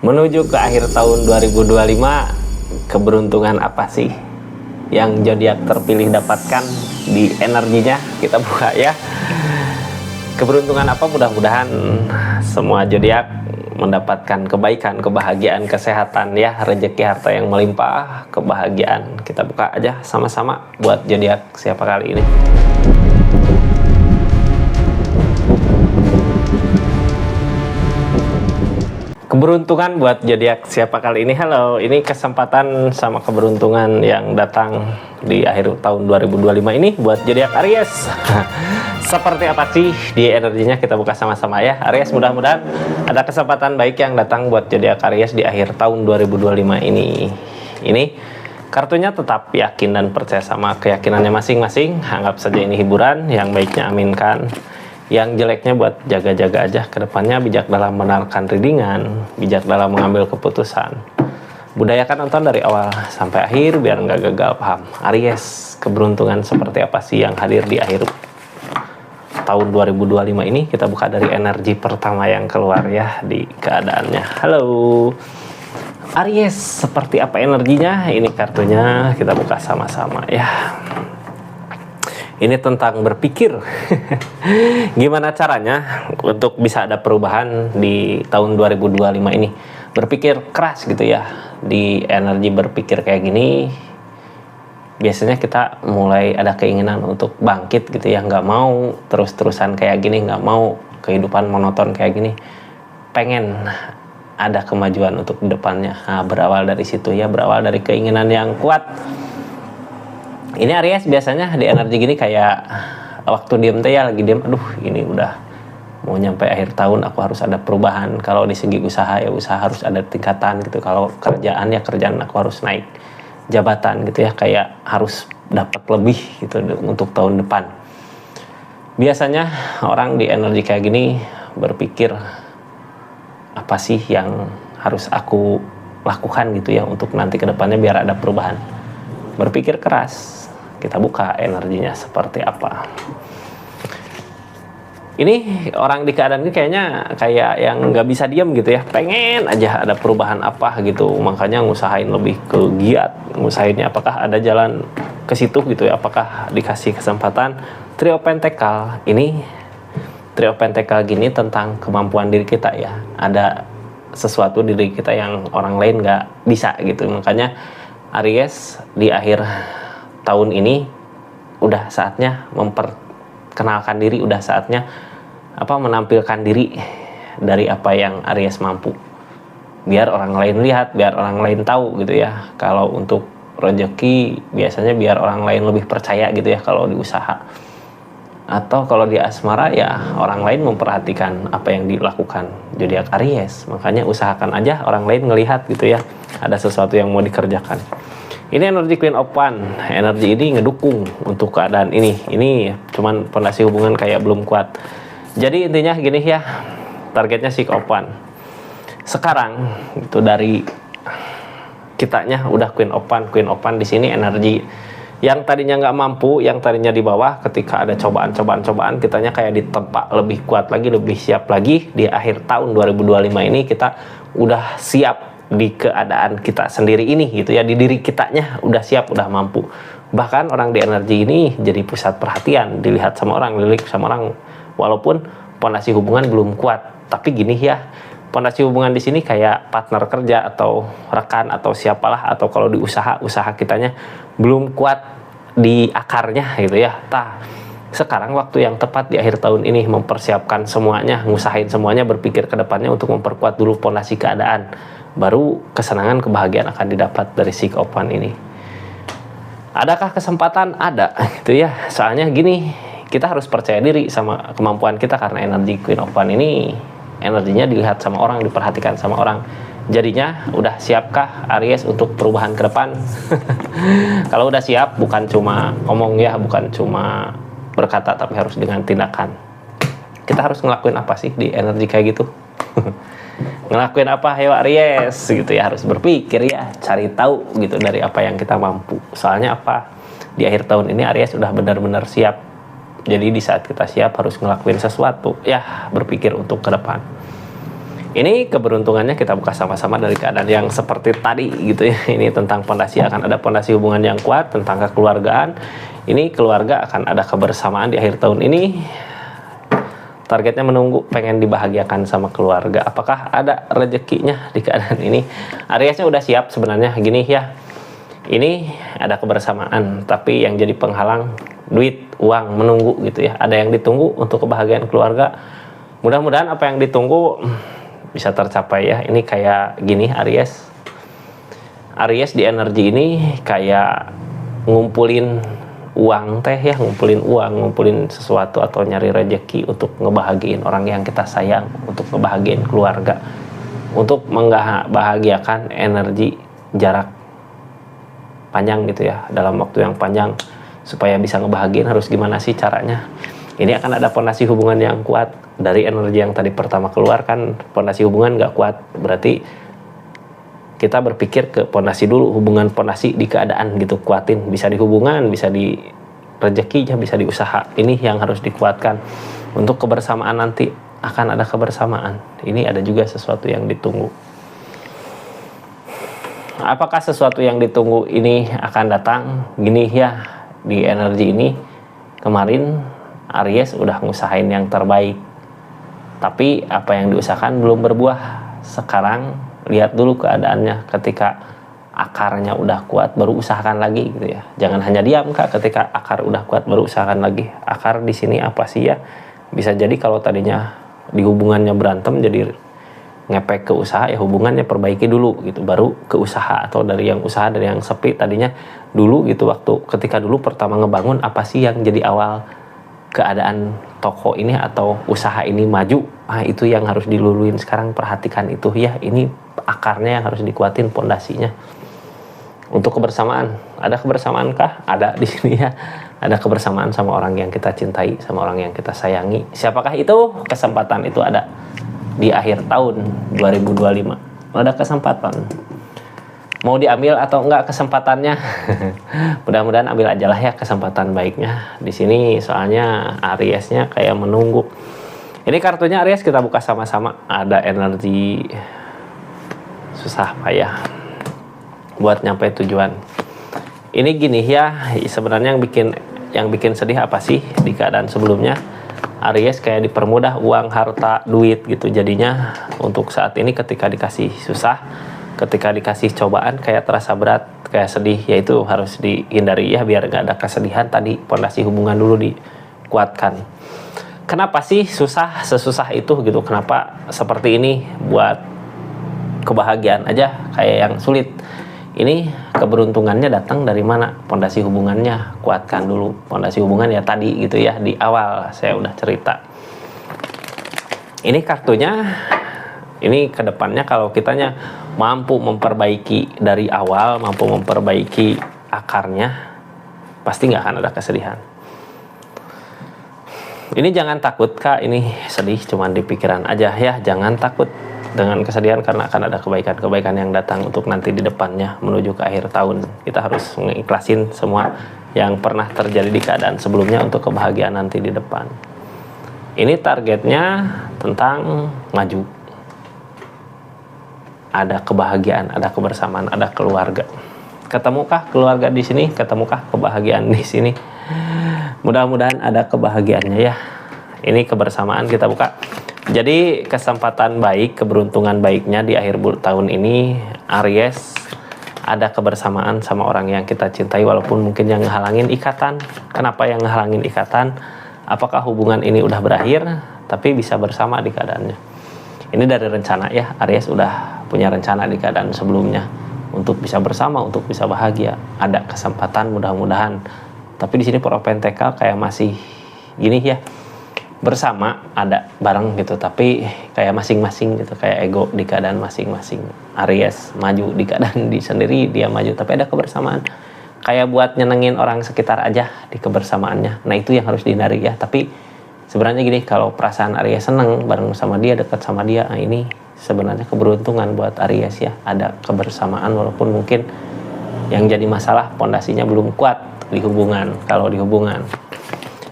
Menuju ke akhir tahun 2025, keberuntungan apa sih yang zodiak terpilih dapatkan di energinya? Kita buka ya. Keberuntungan apa? Mudah-mudahan semua zodiak mendapatkan kebaikan, kebahagiaan, kesehatan ya, rezeki, harta yang melimpah, kebahagiaan. Kita buka aja sama-sama buat zodiak siapa kali ini. Keberuntungan buat zodiak siapa kali ini? Halo, ini kesempatan sama keberuntungan yang datang di akhir tahun 2025 ini buat zodiak Aries. Seperti apa sih di energinya? Kita buka sama-sama ya. Aries, mudah-mudahan ada kesempatan baik yang datang buat zodiak Aries di akhir tahun 2025 ini. Ini kartunya tetap yakin dan percaya sama keyakinannya masing-masing. Anggap saja ini hiburan, yang baiknya aminkan. Yang jeleknya buat jaga-jaga aja ke depannya, bijak dalam menawarkan readingan, bijak dalam mengambil keputusan. Budayakan nonton dari awal sampai akhir biar nggak gagal paham. Aries, keberuntungan seperti apa sih yang hadir di akhir tahun 2025 ini? Kita buka dari energi pertama yang keluar ya di keadaannya. Halo Aries, seperti apa energinya? Ini kartunya kita buka sama-sama ya. Ini tentang berpikir. Gimana caranya untuk bisa ada perubahan di tahun 2025 ini? Berpikir keras gitu ya. Di energi berpikir kayak gini, biasanya kita mulai ada keinginan untuk bangkit gitu ya. Nggak mau terus-terusan kayak gini, nggak mau kehidupan monoton kayak gini. Pengen ada kemajuan untuk depannya. Nah, berawal dari situ ya, berawal dari keinginan yang kuat. Ini Aries biasanya di energi gini kayak waktu diem teh ya, lagi diem, aduh ini udah mau nyampe akhir tahun, aku harus ada perubahan. Kalau di segi usaha ya usaha harus ada tingkatan gitu. Kalau kerjaan ya kerjaan aku harus naik jabatan gitu ya, kayak harus dapat lebih gitu untuk tahun depan. Biasanya orang di energi kayak gini berpikir, apa sih yang harus aku lakukan gitu ya untuk nanti ke depannya biar ada perubahan. Berpikir keras. Kita buka energinya seperti apa. Ini orang di keadaan ini kayaknya kayak yang nggak bisa diam gitu ya. Pengen aja ada perubahan apa gitu. Makanya ngusahain lebih ke giat. Ngusahainnya apakah ada jalan ke situ gitu ya. Apakah dikasih kesempatan. Trio Pentakel. Ini Trio Pentakel gini tentang kemampuan diri kita ya. Ada sesuatu diri kita yang orang lain nggak bisa gitu. Makanya Aries di akhir tahun ini udah saatnya memperkenalkan diri, udah saatnya menampilkan diri dari apa yang Aries mampu, biar orang lain lihat, biar orang lain tahu gitu ya. Kalau untuk rezeki biasanya biar orang lain lebih percaya gitu ya kalau di usaha, atau kalau di asmara ya orang lain memperhatikan apa yang dilakukan zodiak Aries. Makanya usahakan aja orang lain ngelihat gitu ya, ada sesuatu yang mau dikerjakan. Ini energi Queen of Wands. Energi ini ngedukung untuk keadaan ini. Ini cuman fondasi hubungan kayak belum kuat. Jadi intinya gini ya, targetnya si of Wands. Sekarang itu dari kitanya udah Queen of Wands. Queen of Wands di sini energi yang tadinya nggak mampu, yang tadinya di bawah, ketika ada cobaan-cobaan, kitanya kayak ditempa lebih kuat lagi, lebih siap lagi. Di akhir tahun 2025 ini kita udah siap di keadaan kita sendiri ini gitu ya, di diri kitanya udah siap, udah mampu. Bahkan orang di energi ini jadi pusat perhatian, dilihat sama orang, dilirik sama orang, walaupun pondasi hubungan belum kuat. Tapi gini ya, pondasi hubungan di sini kayak partner kerja atau rekan atau siapalah, atau kalau di usaha kitanya belum kuat di akarnya gitu ya. Sekarang waktu yang tepat di akhir tahun ini mempersiapkan semuanya, ngusahain semuanya, berpikir ke depannya untuk memperkuat dulu pondasi keadaan. Baru kesenangan, kebahagiaan akan didapat dari si of Wands ini. Adakah kesempatan? Ada gitu ya. Soalnya gini, kita harus percaya diri sama kemampuan kita, karena energi Queen of Wands ini energinya dilihat sama orang, diperhatikan sama orang. Jadinya udah siapkah Aries untuk perubahan ke depan? Kalau udah siap, bukan cuma ngomong ya, bukan cuma berkata, tapi harus dengan tindakan. Kita harus ngelakuin apa sih di energi kayak gitu? Ngelakuin apa ya Aries gitu ya, harus berpikir ya, cari tahu gitu dari apa yang kita mampu. Soalnya di akhir tahun ini Aries sudah benar-benar siap. Jadi di saat kita siap harus ngelakuin sesuatu ya, berpikir untuk ke depan. Ini keberuntungannya kita buka sama-sama dari keadaan yang seperti tadi gitu ya. Ini tentang pondasi, akan ada pondasi hubungan yang kuat, tentang kekeluargaan. Ini keluarga akan ada kebersamaan di akhir tahun ini. Targetnya menunggu, pengen dibahagiakan sama keluarga. Apakah ada rezekinya di keadaan ini? Ariesnya udah siap sebenarnya, gini ya. Ini ada kebersamaan, tapi yang jadi penghalang duit, uang, menunggu gitu ya. Ada yang ditunggu untuk kebahagiaan keluarga. Mudah-mudahan apa yang ditunggu bisa tercapai ya. Ini kayak gini Aries. Aries di energi ini kayak ngumpulin uang teh ya, ngumpulin uang, ngumpulin sesuatu atau nyari rejeki untuk ngebahagiain orang yang kita sayang, untuk ngebahagiain keluarga, untuk membahagiakan energi jarak panjang gitu ya, dalam waktu yang panjang. Supaya bisa ngebahagiain harus gimana sih caranya? Ini akan ada pondasi hubungan yang kuat. Dari energi yang tadi pertama keluar kan pondasi hubungan nggak kuat, berarti kita berpikir ke pondasi dulu, hubungan pondasi di keadaan gitu, kuatin, bisa di hubungan, bisa di rezekinya, bisa di usaha. Ini yang harus dikuatkan. Untuk kebersamaan nanti akan ada kebersamaan. Ini ada juga sesuatu yang ditunggu. Apakah sesuatu yang ditunggu ini akan datang? Gini ya, di energi ini kemarin Aries udah ngusahain yang terbaik, tapi apa yang diusahakan belum berbuah. Sekarang lihat dulu keadaannya, ketika akarnya udah kuat baru usahakan lagi gitu ya. Jangan hanya diam Kak, ketika akar udah kuat baru usahakan lagi. Akar di sini apa sih ya? Bisa jadi kalau tadinya di hubungannya berantem jadi ngepek ke usaha, ya hubungannya perbaiki dulu gitu, baru ke usaha. Atau dari yang usaha, dari yang sepi tadinya dulu gitu, waktu ketika dulu pertama ngebangun, apa sih yang jadi awal keadaan toko ini atau usaha ini maju. Nah, itu yang harus diluluin sekarang. Perhatikan itu ya, ini akarnya yang harus dikuatin, pondasinya. Untuk kebersamaan, ada kebersamaan kah? Ada di sini ya. Ada kebersamaan sama orang yang kita cintai, sama orang yang kita sayangi. Siapakah itu? Kesempatan itu ada di akhir tahun 2025. Ada kesempatan. Mau diambil atau enggak kesempatannya? Mudah-mudahan ambil aja lah ya kesempatan baiknya. Di sini soalnya Ariesnya kayak menunggu. Ini kartunya Aries kita buka sama-sama. Ada energi susah payah buat nyampe tujuan. Ini gini ya, sebenarnya yang bikin sedih apa sih di keadaan sebelumnya? Aries kayak dipermudah uang, harta, duit gitu. Jadinya untuk saat ini ketika dikasih susah, ketika dikasih cobaan kayak terasa berat, kayak sedih, yaitu harus dihindari ya, biar nggak ada kesedihan. Tadi pondasi hubungan dulu dikuatkan. Kenapa sih susah sesusah itu gitu? Kenapa seperti ini? Buat kebahagiaan aja kayak yang sulit. Ini keberuntungannya datang dari mana? Pondasi hubungannya kuatkan dulu. Pondasi hubungan ya tadi gitu ya, di awal saya udah cerita. Ini kartunya, ini kedepannya kalau kitanya mampu memperbaiki dari awal, mampu memperbaiki akarnya, pasti nggak akan ada kesedihan. Ini jangan takut Kak, ini sedih cuman di pikiran aja ya, jangan takut dengan kesedihan karena akan ada kebaikan-kebaikan yang datang untuk nanti di depannya menuju ke akhir tahun. Kita harus mengiklasin semua yang pernah terjadi di keadaan sebelumnya untuk kebahagiaan nanti di depan. Ini targetnya tentang maju. Ada kebahagiaan, ada kebersamaan, ada keluarga. Ketemukah keluarga di sini? Ketemukah kebahagiaan di sini? Mudah-mudahan ada kebahagiaannya ya. Ini kebersamaan kita buka. Jadi kesempatan baik, keberuntungan baiknya di akhir tahun ini, Aries ada kebersamaan sama orang yang kita cintai, walaupun mungkin yang ngehalangin ikatan. Kenapa yang ngehalangin ikatan? Apakah hubungan ini udah berakhir, tapi bisa bersama di keadaannya? Ini dari rencana ya, Aries udah punya rencana di keadaan sebelumnya untuk bisa bersama, untuk bisa bahagia. Ada kesempatan mudah-mudahan. Tapi di sini Pro Pentakel kayak masih gini ya. Bersama ada bareng gitu, tapi kayak masing-masing gitu, kayak ego di keadaan masing-masing. Aries maju di keadaan di sendiri, dia maju, tapi ada kebersamaan kayak buat nyenengin orang sekitar aja di kebersamaannya. Nah itu yang harus dihindari ya. Tapi sebenarnya gini, kalau perasaan Aries seneng bareng sama dia, dekat sama dia, nah ini sebenarnya keberuntungan buat Aries ya. Ada kebersamaan walaupun mungkin yang jadi masalah pondasinya belum kuat di hubungan. Kalau di hubungan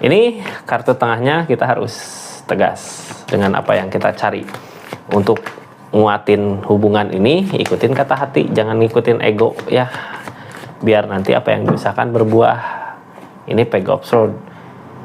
ini kartu tengahnya kita harus tegas dengan apa yang kita cari untuk nguatin hubungan ini, ikutin kata hati, jangan ngikutin ego ya. Biar nanti apa yang diusahakan berbuah. Ini Page of Swords.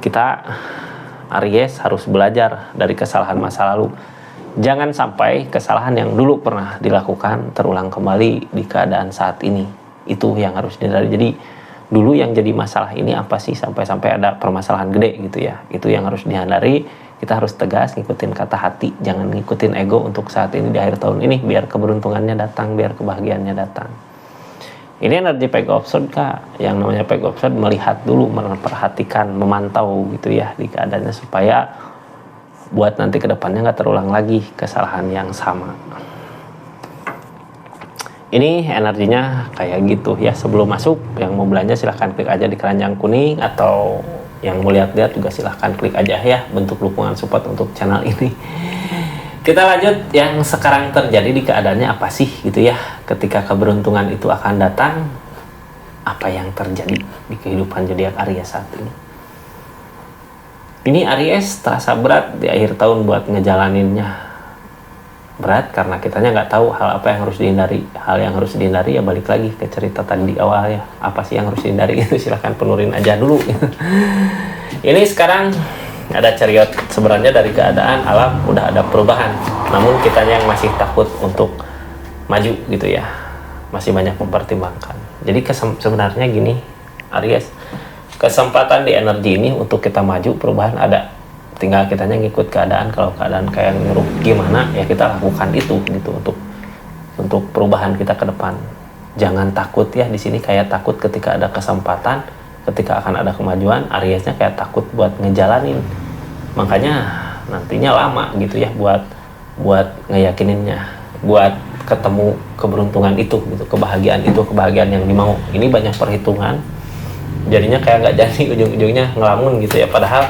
Kita Aries harus belajar dari kesalahan masa lalu. Jangan sampai kesalahan yang dulu pernah dilakukan terulang kembali di keadaan saat ini. Itu yang harus dihindari. Jadi dulu yang jadi masalah ini apa sih sampai ada permasalahan gede gitu ya. Itu yang harus dihindari. Kita harus tegas ngikutin kata hati, jangan ngikutin ego untuk saat ini di akhir tahun ini, biar keberuntungannya datang, biar kebahagiaannya datang. Ini energi Page of Swords, Kak. Yang namanya Page of Swords melihat dulu, memperhatikan, memantau gitu ya di keadaannya, supaya buat nanti kedepannya nggak terulang lagi kesalahan yang sama. Ini energinya kayak gitu ya. Sebelum masuk, yang mau belanja silahkan klik aja di keranjang kuning, atau yang mau lihat-lihat juga silahkan klik aja ya, bentuk dukungan support untuk channel ini. Kita lanjut yang sekarang terjadi di keadaannya apa sih gitu ya. Ketika keberuntungan itu akan datang, apa yang terjadi di kehidupan zodiak Aries saat ini. Ini Aries terasa berat di akhir tahun buat ngejalaninnya. Berat karena kitanya nggak tahu hal apa yang harus dihindari. Hal yang harus dihindari ya balik lagi ke cerita tadi di awal ya. Apa sih yang harus dihindari itu, silahkan penurin aja dulu. Ini sekarang ada chariot. Sebenarnya dari keadaan alam udah ada perubahan. Namun kitanya yang masih takut untuk maju gitu ya. Masih banyak mempertimbangkan. Jadi sebenarnya gini Aries, kesempatan di energi ini untuk kita maju perubahan ada. Tinggal kitanya ngikut keadaan. Kalau keadaan kayak nyuruh gimana ya kita lakukan itu gitu untuk perubahan kita ke depan. Jangan takut ya, di sini kayak takut ketika ada kesempatan, ketika akan ada kemajuan. Ariesnya kayak takut buat ngejalanin, makanya nantinya lama gitu ya buat ngeyakininnya, buat ketemu keberuntungan itu gitu, kebahagiaan itu, kebahagiaan yang dimau. Ini banyak perhitungan, jadinya kayak nggak jadi, ujung-ujungnya ngelamun gitu ya. Padahal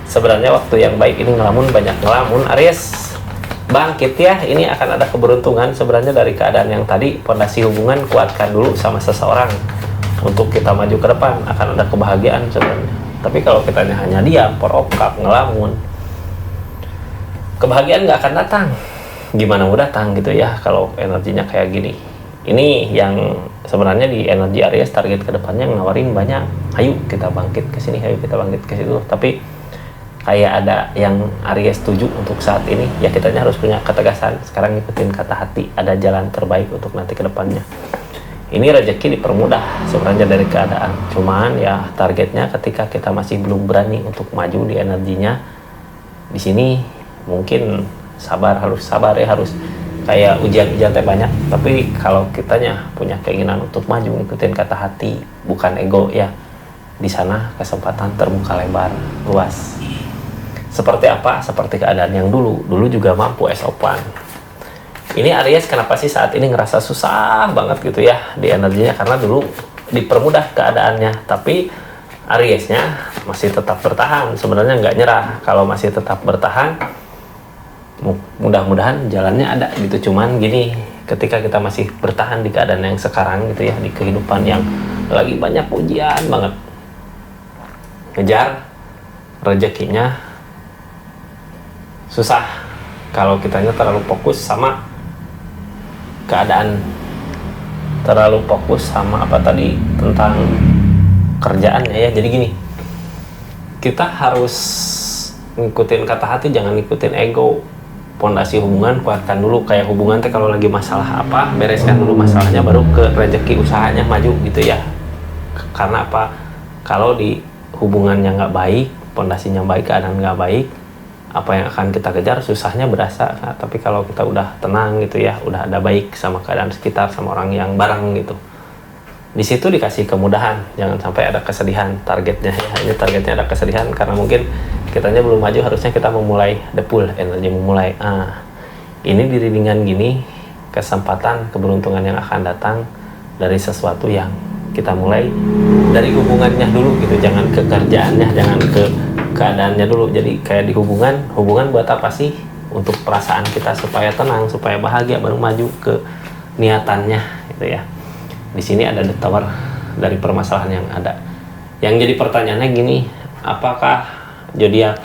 sebenarnya waktu yang baik ini ngelamun, banyak ngelamun. Aries bangkit ya, ini akan ada keberuntungan. Sebenarnya dari keadaan yang tadi, fondasi hubungan kuatkan dulu sama seseorang untuk kita maju ke depan, akan ada kebahagiaan sebenarnya. Tapi kalau kita hanya diam, porokap, ngelamun, kebahagiaan nggak akan datang. Gimana mau datang gitu ya kalau energinya kayak gini. Ini yang sebenarnya di energi Aries target ke depannya nawarin banyak. Ayo kita bangkit ke sini, ayo kita bangkit ke situ. Tapi kayak ada yang Aries setuju untuk saat ini, ya kitanya harus punya ketegasan. Sekarang ngikutin kata hati, ada jalan terbaik untuk nanti ke depannya. Ini rezeki dipermudah sebenarnya dari keadaan. Cuman ya targetnya ketika kita masih belum berani untuk maju di energinya, di sini mungkin harus sabar ya, harus kayak ujian-ujian banyak. Tapi kalau kitanya punya keinginan untuk maju, ngikutin kata hati, bukan ego ya, di sana kesempatan terbuka lebar, luas. Seperti apa? Seperti keadaan yang dulu juga mampu esopan. Ini Aries kenapa sih saat ini ngerasa susah banget gitu ya di energinya, karena dulu dipermudah keadaannya, tapi Ariesnya masih tetap bertahan. Sebenarnya nggak nyerah. Kalau masih tetap bertahan, mudah-mudahan jalannya ada gitu. Cuman gini, ketika kita masih bertahan di keadaan yang sekarang gitu ya, di kehidupan yang lagi banyak ujian banget, ngejar rezekinya susah kalau kitanya terlalu fokus sama keadaan, terlalu fokus sama apa tadi tentang kerjaannya ya. Jadi gini, kita harus ngikutin kata hati, jangan ngikutin ego. Pondasi hubungan kuatkan dulu. Kayak hubungan teh kalau lagi masalah apa, bereskan dulu masalahnya, baru ke rezeki usahanya maju gitu ya. Karena apa? Kalau di hubungannya nggak baik, pondasinya baik, keadaan nggak baik, apa yang akan kita kejar susahnya berasa. Nah, tapi kalau kita udah tenang gitu ya, udah ada baik sama keadaan sekitar, sama orang yang bareng gitu, di situ dikasih kemudahan. Jangan sampai ada kesedihan targetnya ya. Ini targetnya ada kesedihan karena mungkin kitanya belum maju, harusnya kita memulai depul energi memulai. Ini di readingan gini, kesempatan keberuntungan yang akan datang dari sesuatu yang kita mulai dari hubungannya dulu gitu. Jangan ke kerjaannya, jangan ke keadaannya dulu. Jadi kayak di hubungan buat apa sih? Untuk perasaan kita supaya tenang, supaya bahagia, baru maju ke niatannya gitu ya. Di sini ada the tower dari permasalahan yang ada. Yang jadi pertanyaannya gini, apakah zodiak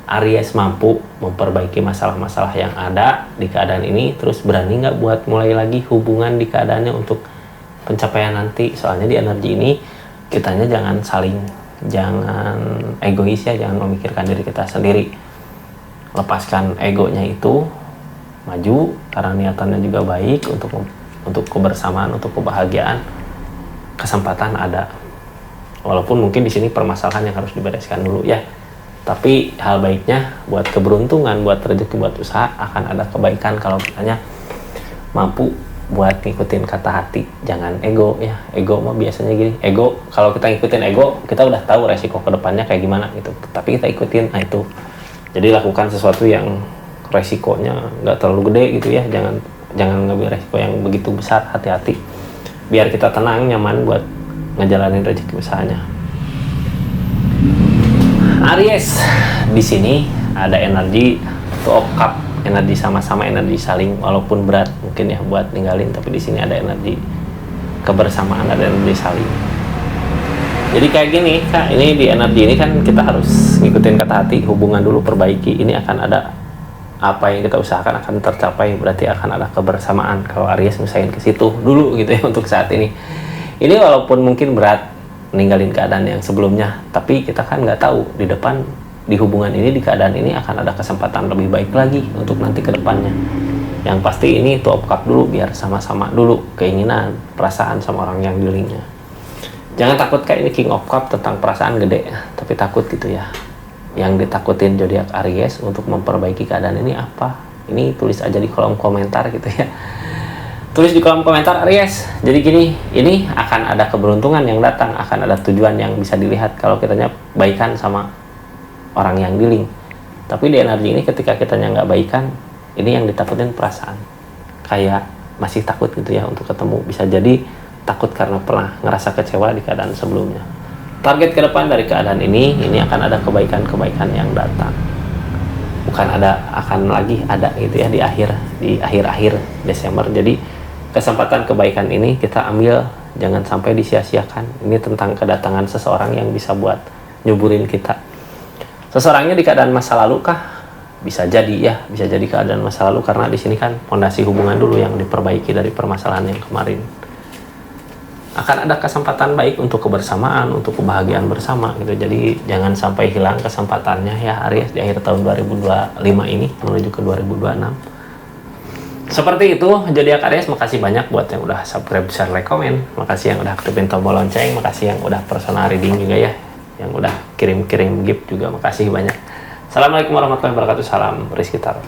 Aries mampu memperbaiki masalah-masalah yang ada di keadaan ini, terus berani nggak buat mulai lagi hubungan di keadaannya untuk pencapaian nanti. Soalnya di energi ini kitanya jangan egois ya, jangan memikirkan diri kita sendiri. Lepaskan egonya itu, maju karena niatannya juga baik untuk kebersamaan, untuk kebahagiaan. Kesempatan ada. Walaupun mungkin di sini permasalahan yang harus dibereskan dulu ya. Tapi hal baiknya buat keberuntungan, buat rezeki, buat usaha akan ada kebaikan kalau kitanya mampu buat ngikutin kata hati. Jangan ego ya. Ego mah biasanya gini. Ego, kalau kita ngikutin ego, kita udah tahu resiko kedepannya kayak gimana gitu. Tapi kita ikutin, nah itu. Jadi lakukan sesuatu yang resikonya nggak terlalu gede gitu ya. Jangan ngambil resiko yang begitu besar, hati-hati. Biar kita tenang, nyaman buat ngejalanin rezeki usahanya. Aries, di sini ada energi Two of Cup, energi sama-sama, energi saling, walaupun berat mungkin ya buat ninggalin, tapi di sini ada energi kebersamaan, ada energi saling. Jadi kayak gini Kak, ini di energi ini kan kita harus ngikutin kata hati, hubungan dulu perbaiki, ini akan ada apa yang kita usahakan akan tercapai, berarti akan ada kebersamaan. Kalau Aries misahin ke situ dulu gitu ya untuk saat ini. Ini walaupun mungkin berat ninggalin keadaan yang sebelumnya, tapi kita kan nggak tahu di depan di hubungan ini, di keadaan ini akan ada kesempatan lebih baik lagi untuk nanti ke depannya. Yang pasti ini Two of Cup dulu, biar sama-sama dulu keinginan, perasaan sama orang yang dealingnya. Jangan takut kayak ini King of Cup tentang perasaan gede, tapi takut gitu ya. Yang ditakutin zodiak Aries untuk memperbaiki keadaan ini apa? Ini tulis aja di kolom komentar gitu ya. Tulis di kolom komentar Aries. Jadi gini, ini akan ada keberuntungan yang datang, akan ada tujuan yang bisa dilihat kalau kitanya baikan sama orang yang dealing. Tapi di energi ini ketika kitanya nggak baikan, ini yang ditakutin perasaan. Kayak masih takut gitu ya untuk ketemu. Bisa jadi takut karena pernah ngerasa kecewa di keadaan sebelumnya. Target ke depan dari keadaan ini akan ada kebaikan-kebaikan yang datang. Bukan akan lagi ada gitu ya di akhir-akhir Desember. Jadi kesempatan kebaikan ini kita ambil, jangan sampai disia-siakan. Ini tentang kedatangan seseorang yang bisa buat nyuburin kita. Seseorangnya di keadaan masa lalu kah? Bisa jadi ya, bisa jadi keadaan masa lalu, karena di sini kan fondasi hubungan dulu yang diperbaiki dari permasalahan yang kemarin. Akan ada kesempatan baik untuk kebersamaan, untuk kebahagiaan bersama gitu. Jadi jangan sampai hilang kesempatannya ya Aries di akhir tahun 2025 ini menuju ke 2026. Seperti itu, zodiak Aries. Makasih banyak buat yang udah subscribe, share, like, komen. Makasih yang udah aktifin tombol lonceng. Makasih yang udah personal reading juga ya. Yang udah kirim-kirim gift juga. Makasih banyak. Assalamualaikum warahmatullahi wabarakatuh. Salam Rizky Tarot.